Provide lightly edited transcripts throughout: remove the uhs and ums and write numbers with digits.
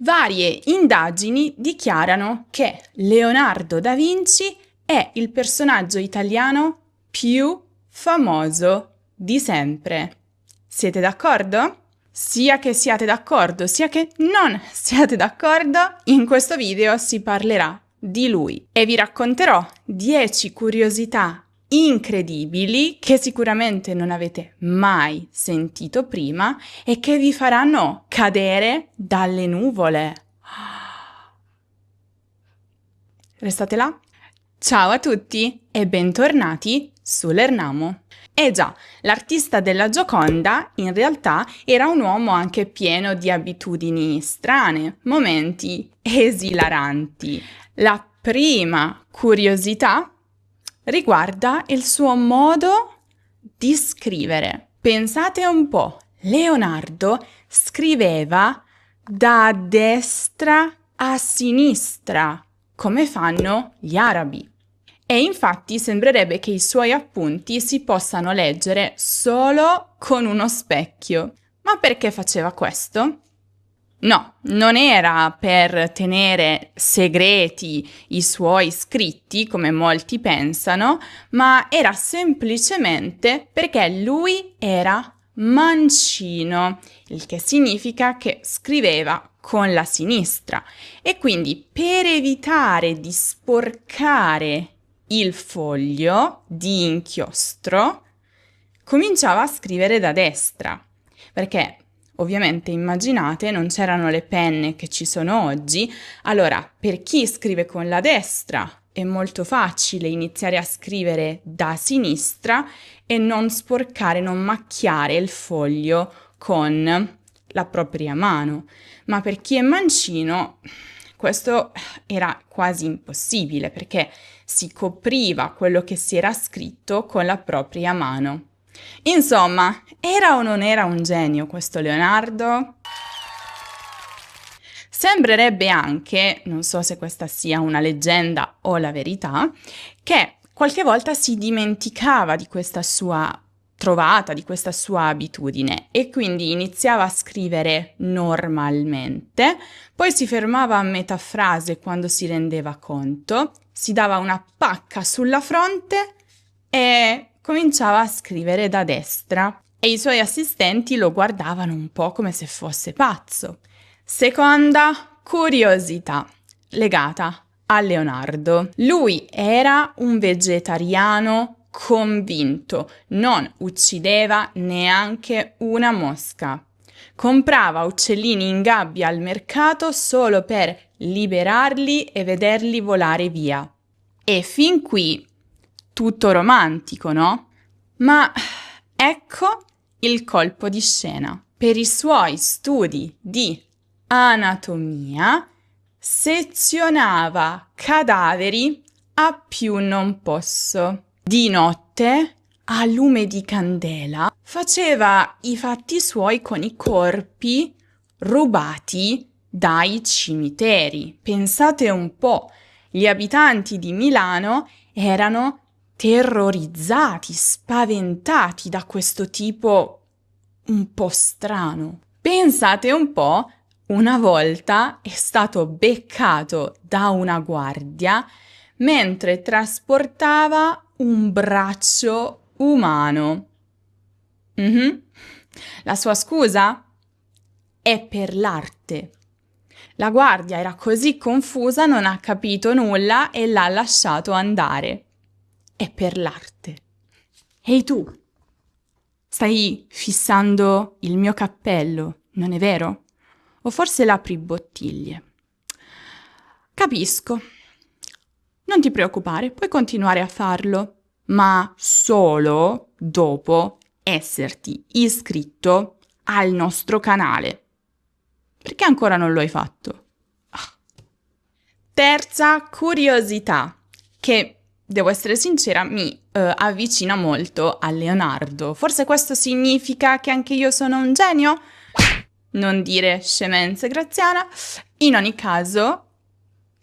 Varie indagini dichiarano che Leonardo da Vinci è il personaggio italiano più famoso di sempre. Siete d'accordo? Sia che siate d'accordo, sia che non siate d'accordo, in questo video si parlerà di lui e vi racconterò 10 curiosità incredibili che sicuramente non avete mai sentito prima e che vi faranno cadere dalle nuvole. Restate là? Ciao a tutti e bentornati su Lernamo. Eh già, l'artista della Gioconda in realtà era un uomo anche pieno di abitudini strane, momenti esilaranti. La prima curiosità riguarda il suo modo di scrivere. Pensate un po', Leonardo scriveva da destra a sinistra, come fanno gli arabi. E infatti sembrerebbe che i suoi appunti si possano leggere solo con uno specchio. Ma perché faceva questo? No, non era per tenere segreti i suoi scritti, come molti pensano, ma era semplicemente perché lui era mancino, il che significa che scriveva con la sinistra e quindi per evitare di sporcare il foglio di inchiostro cominciava a scrivere da destra, perché ovviamente immaginate non c'erano le penne che ci sono oggi, allora per chi scrive con la destra è molto facile iniziare a scrivere da sinistra e non sporcare, non macchiare il foglio con la propria mano, ma per chi è mancino questo era quasi impossibile perché si copriva quello che si era scritto con la propria mano. Insomma, era o non era un genio questo Leonardo? Sembrerebbe anche, non so se questa sia una leggenda o la verità, che qualche volta si dimenticava di questa sua trovata, di questa sua abitudine e quindi iniziava a scrivere normalmente, poi si fermava a metà frase quando si rendeva conto, si dava una pacca sulla fronte e cominciava a scrivere da destra e i suoi assistenti lo guardavano un po' come se fosse pazzo. Seconda curiosità legata a Leonardo. Lui era un vegetariano convinto, non uccideva neanche una mosca. Comprava uccellini in gabbia al mercato solo per liberarli e vederli volare via. E fin qui tutto romantico, no? Ma ecco il colpo di scena. Per i suoi studi di anatomia sezionava cadaveri a più non posso. Di notte, a lume di candela, faceva i fatti suoi con i corpi rubati dai cimiteri. Pensate un po', gli abitanti di Milano erano terrorizzati, spaventati da questo tipo un po' strano. Pensate un po', una volta è stato beccato da una guardia mentre trasportava un braccio umano. La sua scusa? È per l'arte. La guardia era così confusa, non ha capito nulla e l'ha lasciato andare. È per l'arte. Ehi tu, stai fissando il mio cappello, non è vero? O forse l'apri bottiglie. Capisco. Non ti preoccupare, puoi continuare a farlo, ma solo dopo esserti iscritto al nostro canale. Perché ancora non lo hai fatto? Terza curiosità, che devo essere sincera, mi avvicina molto a Leonardo. Forse questo significa che anche io sono un genio? Non dire scemenze, Graziana. In ogni caso,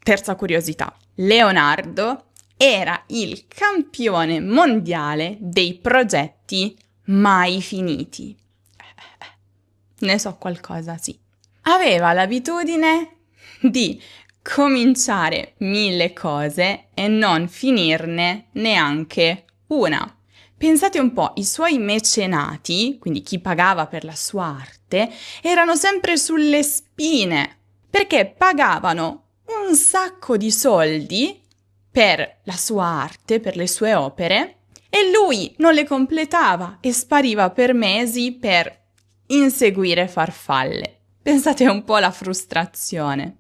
terza curiosità, Leonardo era il campione mondiale dei progetti mai finiti. Ne so qualcosa, sì. aveva l'abitudine di cominciare 1000 cose e non finirne neanche una. Pensate un po', i suoi mecenati, quindi chi pagava per la sua arte, erano sempre sulle spine, perché pagavano un sacco di soldi per la sua arte, per le sue opere, e lui non le completava e spariva per mesi per inseguire farfalle. Pensate un po' alla frustrazione.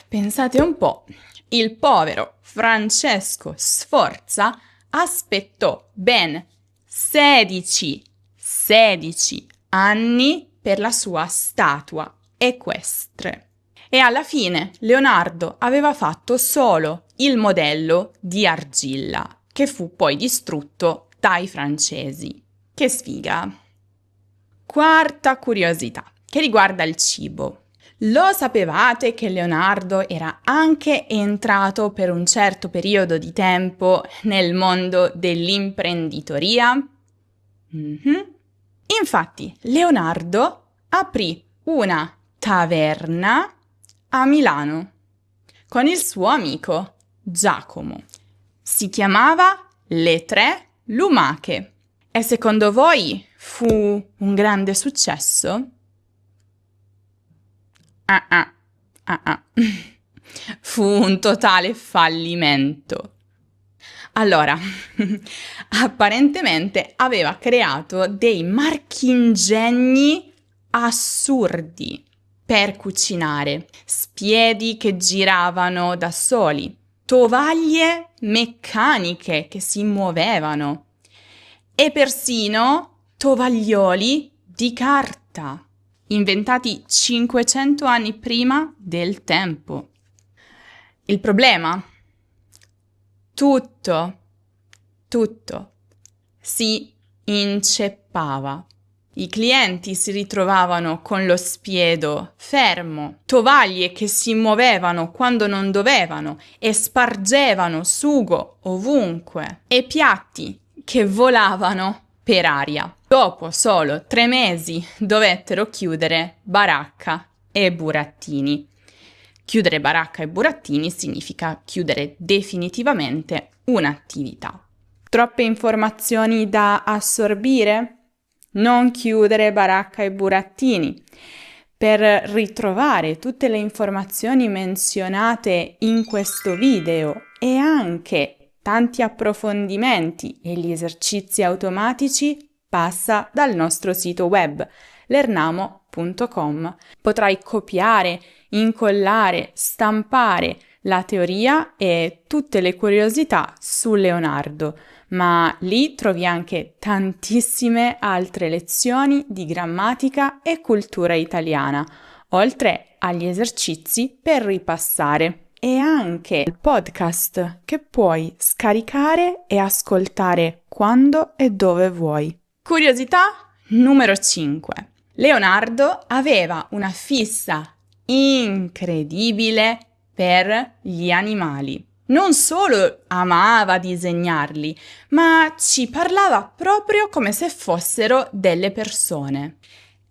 Pensate un po', il povero Francesco Sforza aspettò ben 16 anni per la sua statua equestre. E alla fine Leonardo aveva fatto solo il modello di argilla, che fu poi distrutto dai francesi. Che sfiga! Quarta curiosità, che riguarda il cibo. Lo sapevate che Leonardo era anche entrato per un certo periodo di tempo nel mondo dell'imprenditoria? Infatti, Leonardo aprì una taverna a Milano con il suo amico Giacomo. Si chiamava Le Tre Lumache. E secondo voi fu un grande successo? Fu un totale fallimento. Allora, apparentemente aveva creato dei marchingegni assurdi per cucinare, spiedi che giravano da soli, tovaglie meccaniche che si muovevano e persino tovaglioli di carta, inventati 500 anni prima del tempo. Il problema? Tutto si inceppava. I clienti si ritrovavano con lo spiedo fermo, tovaglie che si muovevano quando non dovevano e spargevano sugo ovunque e piatti che volavano per aria. Dopo solo 3 mesi dovettero chiudere baracca e burattini. Chiudere baracca e burattini significa chiudere definitivamente un'attività. Troppe informazioni da assorbire? Non chiudere baracca e burattini. Per ritrovare tutte le informazioni menzionate in questo video e anche tanti approfondimenti e gli esercizi automatici, passa dal nostro sito web lernamo.com. Potrai copiare, incollare, stampare la teoria e tutte le curiosità su Leonardo, ma lì trovi anche tantissime altre lezioni di grammatica e cultura italiana, oltre agli esercizi per ripassare e anche il podcast che puoi scaricare e ascoltare quando e dove vuoi. Curiosità numero 5. Leonardo aveva una fissa incredibile per gli animali. Non solo amava disegnarli, ma ci parlava proprio come se fossero delle persone.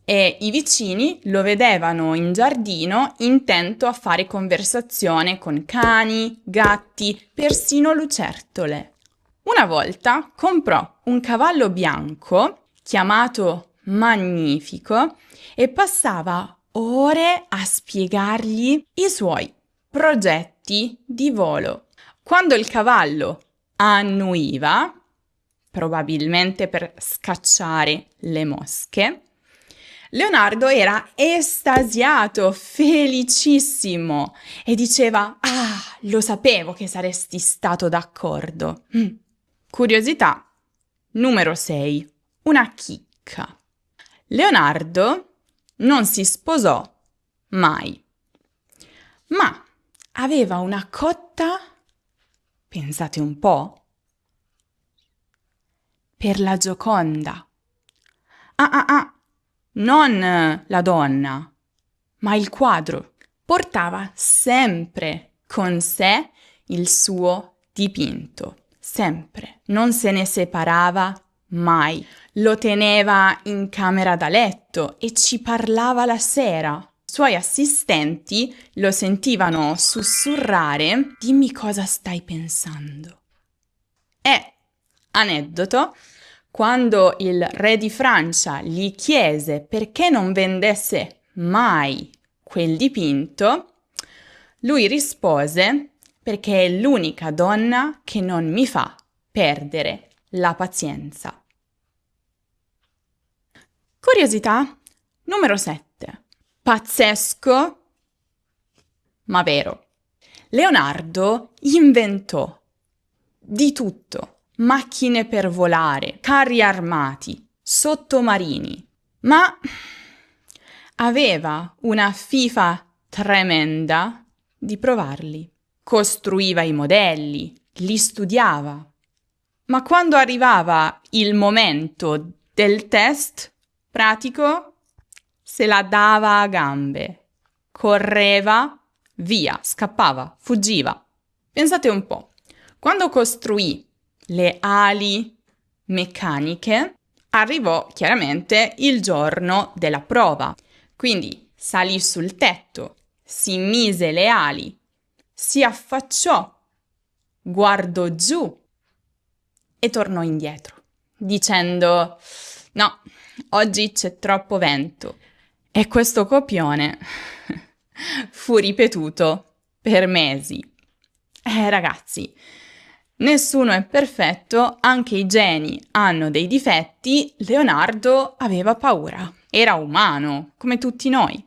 E i vicini lo vedevano in giardino intento a fare conversazione con cani, gatti, persino lucertole. Una volta comprò un cavallo bianco chiamato Magnifico e passava ore a spiegargli i suoi progetti di volo. Quando il cavallo annuiva, probabilmente per scacciare le mosche, Leonardo era estasiato, felicissimo e diceva: «Ah, lo sapevo che saresti stato d'accordo». Curiosità numero 6. Una chicca. Leonardo non si sposò mai, ma aveva una cotta, pensate un po', per la Gioconda. Non la donna, ma il quadro. Portava sempre con sé il suo dipinto, sempre. Non se ne separava mai. Lo teneva in camera da letto e ci parlava la sera. I suoi assistenti lo sentivano sussurrare: «Dimmi cosa stai pensando». E, aneddoto, quando il re di Francia gli chiese perché non vendesse mai quel dipinto, lui rispose: «Perché è l'unica donna che non mi fa perdere la pazienza». Curiosità numero 7. Pazzesco, ma vero. Leonardo inventò di tutto: macchine per volare, carri armati, sottomarini, ma aveva una fifa tremenda di provarli. Costruiva i modelli, li studiava, ma quando arrivava il momento del test pratico, se la dava a gambe, correva via, scappava, fuggiva. Pensate un po', quando costruì le ali meccaniche, arrivò chiaramente il giorno della prova. Quindi salì sul tetto, si mise le ali, si affacciò, guardò giù e tornò indietro, dicendo: «No, oggi c'è troppo vento». E questo copione fu ripetuto per mesi. Ragazzi, nessuno è perfetto, anche i geni hanno dei difetti. Leonardo aveva paura, era umano, come tutti noi.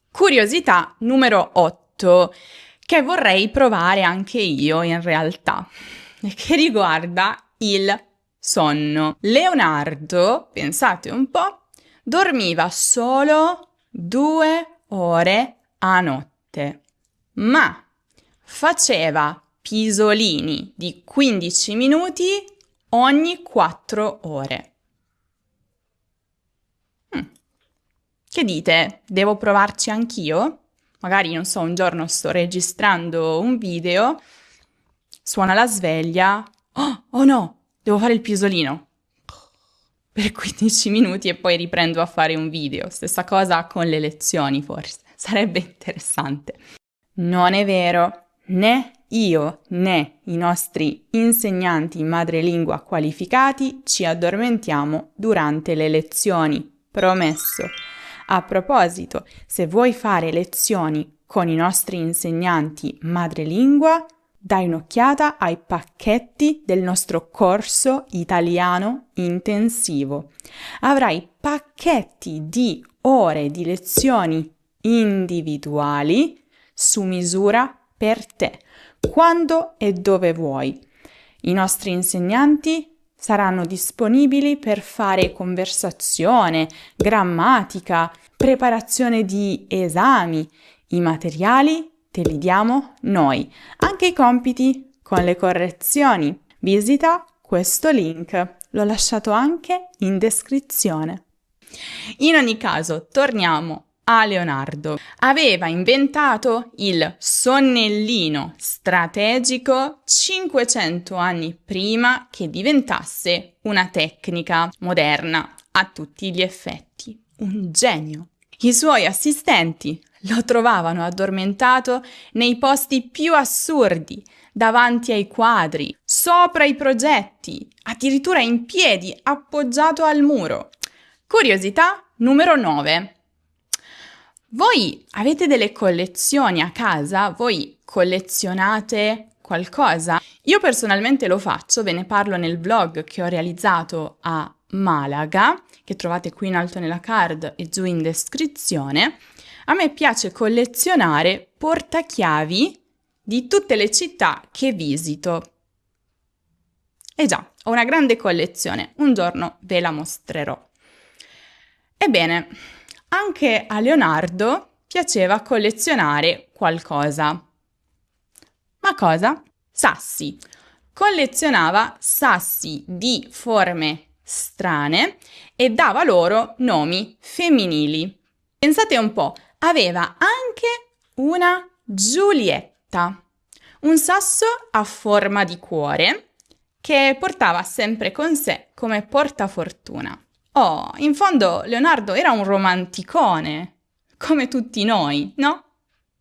Curiosità numero 8, che vorrei provare anche io in realtà, che riguarda il sonno. Leonardo, pensate un po', dormiva solo 2 ore a notte, ma faceva pisolini di 15 minuti ogni 4 ore. Che dite? Devo provarci anch'io? Magari, non so, un giorno sto registrando un video, suona la sveglia, oh no, devo fare il pisolino per 15 minuti e poi riprendo a fare un video. Stessa cosa con le lezioni, forse. Sarebbe interessante. Non è vero. Né io né i nostri insegnanti madrelingua qualificati ci addormentiamo durante le lezioni. Promesso. A proposito, se vuoi fare lezioni con i nostri insegnanti madrelingua, dai un'occhiata ai pacchetti del nostro corso italiano intensivo. Avrai pacchetti di ore di lezioni individuali su misura per te, quando e dove vuoi. I nostri insegnanti saranno disponibili per fare conversazione, grammatica, preparazione di esami. I materiali te li diamo noi, anche i compiti con le correzioni. Visita questo link, l'ho lasciato anche in descrizione. In ogni caso, torniamo a Leonardo. Aveva inventato il sonnellino strategico 500 anni prima che diventasse una tecnica moderna a tutti gli effetti. Un genio! I suoi assistenti lo trovavano addormentato nei posti più assurdi, davanti ai quadri, sopra i progetti, addirittura in piedi, appoggiato al muro. Curiosità numero 9. Voi avete delle collezioni a casa? Voi collezionate qualcosa? Io personalmente lo faccio, ve ne parlo nel vlog che ho realizzato a Malaga, che trovate qui in alto nella card e giù in descrizione. A me piace collezionare portachiavi di tutte le città che visito. E già, ho una grande collezione, un giorno ve la mostrerò. Ebbene, anche a Leonardo piaceva collezionare qualcosa. Ma cosa? Sassi. Collezionava sassi di forme strane e dava loro nomi femminili. Pensate un po', aveva anche una Giulietta, un sasso a forma di cuore che portava sempre con sé come portafortuna. Oh, in fondo Leonardo era un romanticone. come tutti noi, no?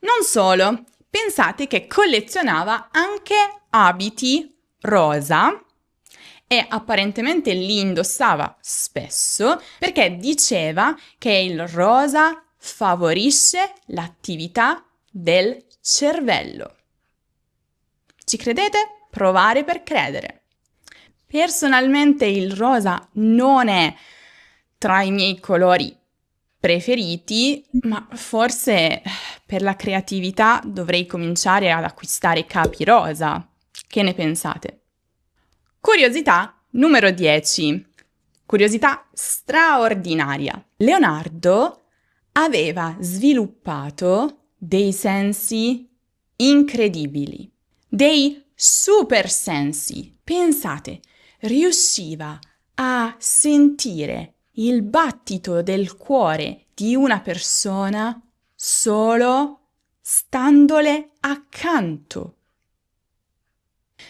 Non solo, pensate che collezionava anche abiti rosa e apparentemente li indossava spesso perché diceva che il rosa favorisce l'attività del cervello. Ci credete? Provare per credere. Personalmente il rosa non è tra i miei colori preferiti, ma forse per la creatività dovrei cominciare ad acquistare capi rosa. Che ne pensate? Curiosità numero 10. Curiosità straordinaria. Leonardo aveva sviluppato dei sensi incredibili, dei super sensi. Pensate, riusciva a sentire il battito del cuore di una persona solo standole accanto.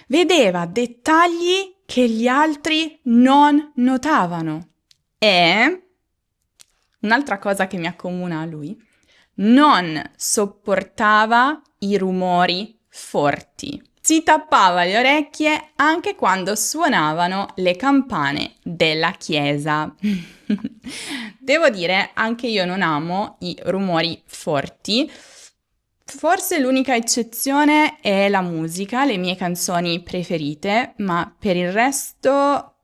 Vedeva dettagli che gli altri non notavano. E un'altra cosa che mi accomuna a lui, non sopportava i rumori forti. Si tappava le orecchie anche quando suonavano le campane della chiesa. Devo dire, anche io non amo i rumori forti. Forse l'unica eccezione è la musica, le mie canzoni preferite, ma per il resto,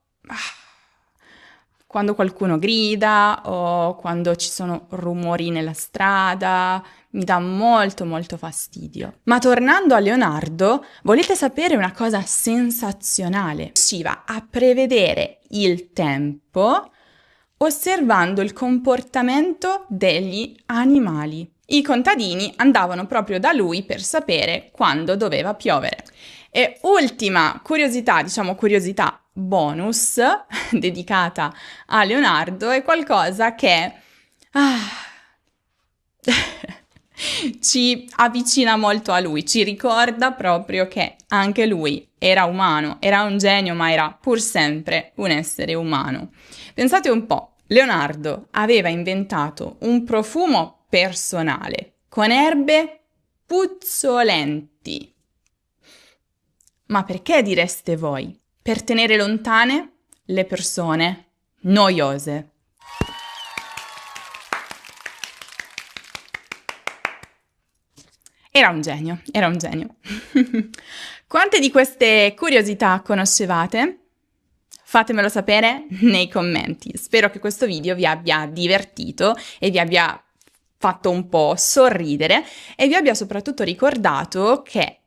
quando qualcuno grida o quando ci sono rumori nella strada, mi dà molto molto fastidio. Ma tornando a Leonardo, volete sapere una cosa sensazionale? Riusciva a prevedere il tempo osservando il comportamento degli animali. I contadini andavano proprio da lui per sapere quando doveva piovere. E ultima curiosità, diciamo curiosità bonus, dedicata a Leonardo, è qualcosa che ci avvicina molto a lui, ci ricorda proprio che anche lui era umano, era un genio, ma era pur sempre un essere umano. Pensate un po', Leonardo aveva inventato un profumo personale con erbe puzzolenti. Ma perché direste voi? Per tenere lontane le persone noiose. Era un genio, era un genio. Quante di queste curiosità conoscevate? Fatemelo sapere nei commenti. Spero che questo video vi abbia divertito e vi abbia fatto un po' sorridere e vi abbia soprattutto ricordato che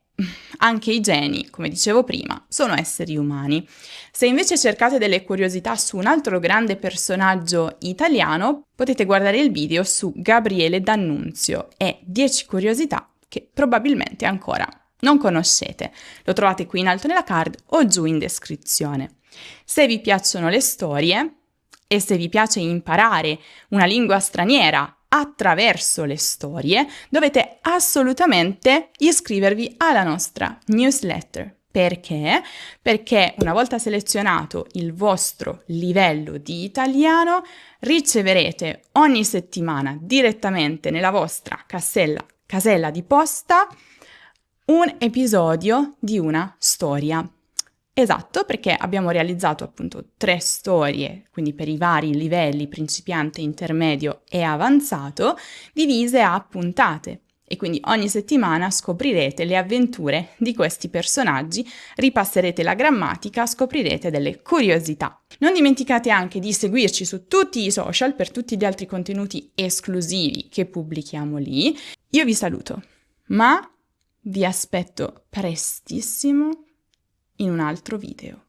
anche i geni, come dicevo prima, sono esseri umani. Se invece cercate delle curiosità su un altro grande personaggio italiano, potete guardare il video su Gabriele D'Annunzio e 10 curiosità che probabilmente ancora non conoscete. Lo trovate qui in alto nella card o giù in descrizione. Se vi piacciono le storie e se vi piace imparare una lingua straniera attraverso le storie, dovete assolutamente iscrivervi alla nostra newsletter. Perché? Perché una volta selezionato il vostro livello di italiano, riceverete ogni settimana direttamente nella vostra casella di posta un episodio di una storia. Esatto, perché abbiamo realizzato appunto 3 storie, quindi per i vari livelli, principiante, intermedio e avanzato, divise a puntate. E quindi ogni settimana scoprirete le avventure di questi personaggi, ripasserete la grammatica, scoprirete delle curiosità. Non dimenticate anche di seguirci su tutti i social per tutti gli altri contenuti esclusivi che pubblichiamo lì. Io vi saluto, ma vi aspetto prestissimo in un altro video.